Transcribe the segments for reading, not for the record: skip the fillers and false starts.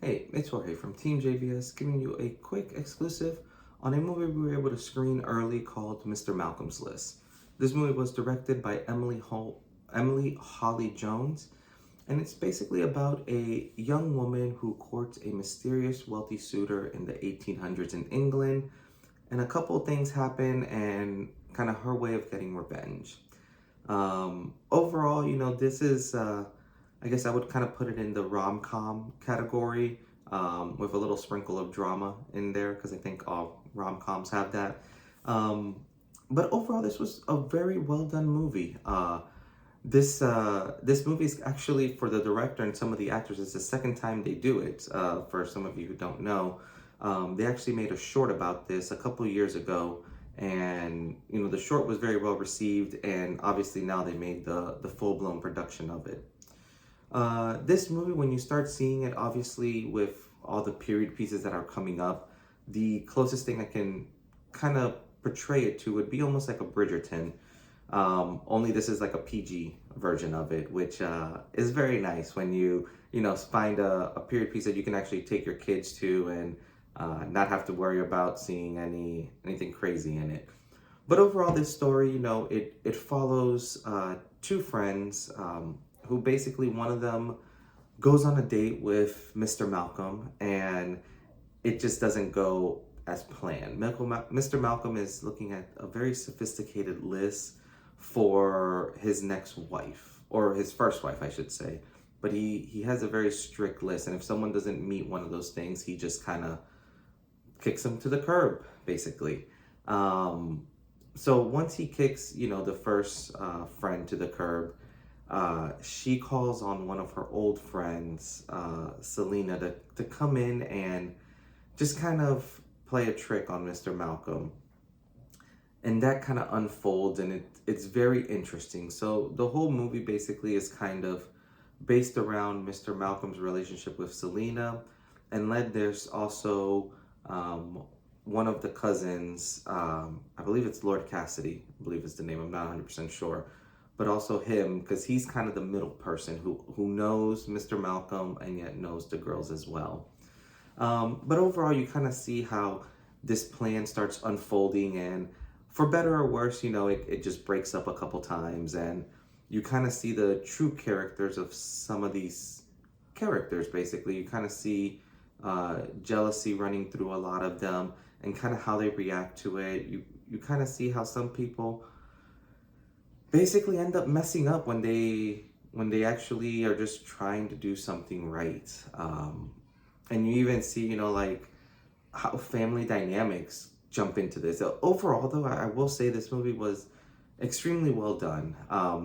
Hey, it's Jorge from TeamJVS giving you a quick exclusive on a movie we were able to screen early called Mr. Malcolm's List. This movie was directed by Emily Holly Jones, and it's basically about a young woman who courts a mysterious wealthy suitor in the 1800s in England, and a couple things happen and kind of her way of getting revenge. Overall, this is, I guess I would kind of put it in the rom-com category, with a little sprinkle of drama in there because I think all rom-coms have that. But overall, this was a very well done movie. This movie is actually, for the director and some of the actors, it's the second time they do it. For some of you who don't know, they actually made a short about this a couple of years ago, and the short was very well received, and obviously now they made the full-blown production of it. This movie, when you start seeing it, obviously with all the period pieces that are coming up, the closest thing I can kind of portray it to would be almost like a Bridgerton. Only this is like a PG version of it, which is very nice when you find a period piece that you can actually take your kids to and not have to worry about seeing anything crazy in it. But overall, this story, it follows two friends who basically, one of them goes on a date with Mr. Malcolm, and it just doesn't go as planned. Mr. Malcolm is looking at a very sophisticated list for his next wife, or his first wife, I should say. But he has a very strict list, and if someone doesn't meet one of those things, he just kind of kicks them to the curb, basically. So once he kicks, the first friend to the curb, she calls on one of her old friends, Selina, to come in and just kind of play a trick on Mr. Malcolm. And that kind of unfolds, and it's very interesting. So the whole movie basically is kind of based around Mr. Malcolm's relationship with Selina, and there's also one of the cousins, I believe it's Lord Cassidy, I believe is the name, I'm not 100% sure, but also him, because he's kind of the middle person who knows Mr. Malcolm and yet knows the girls as well. But overall, you kind of see how this plan starts unfolding, and for better or worse, it just breaks up a couple times, and you kind of see the true characters of some of these characters. Basically, you kind of see jealousy running through a lot of them, and kind of how they react to it. You kind of see how some people basically end up messing up when they actually are just trying to do something right. And you even see, like how family dynamics jump into this. Overall, though, I will say this movie was extremely well done.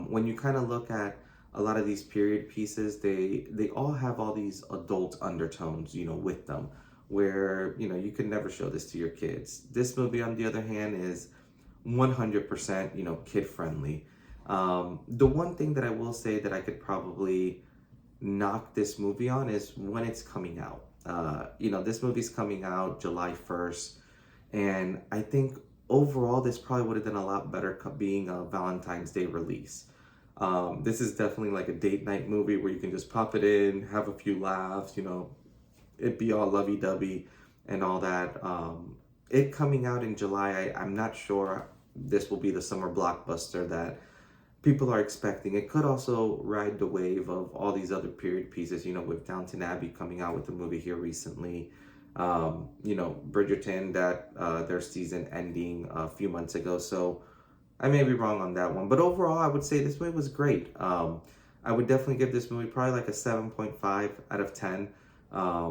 When you kind of look at a lot of these period pieces, they all have all these adult undertones, with them, where, you can never show this to your kids. This movie, on the other hand, is 100%, kid friendly. The one thing that I will say that I could probably knock this movie on is when it's coming out. This movie's coming out July 1st, and I think overall this probably would have done a lot better being a Valentine's Day release. This is definitely like a date night movie where you can just pop it in, have a few laughs, it be all lovey-dovey and all that. It coming out in July, I'm not sure this will be the summer blockbuster that people are expecting. It could also ride the wave of all these other period pieces, with Downton Abbey coming out with a movie here recently. Bridgerton, that their season ending a few months ago. So I may be wrong on that one. But overall, I would say this movie was great. I would definitely give this movie probably like a 7.5 out of 10. I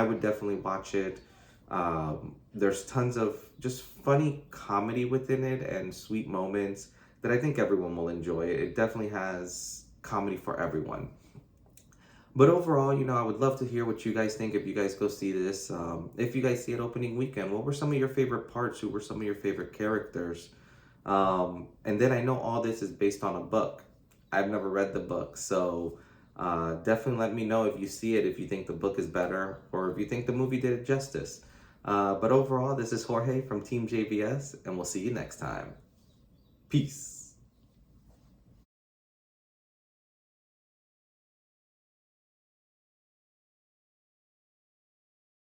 would definitely watch it. There's tons of just funny comedy within it and sweet moments that I think everyone will enjoy. It definitely has comedy for everyone. But overall, I would love to hear what you guys think if you guys go see this. If you guys see it opening weekend, what were some of your favorite parts? Who were some of your favorite characters? And then I know all this is based on a book. I've never read the book, so definitely let me know if you see it, if you think the book is better, or if you think the movie did it justice. But overall, this is Jorge from TeamJVS, and we'll see you next time. Peace.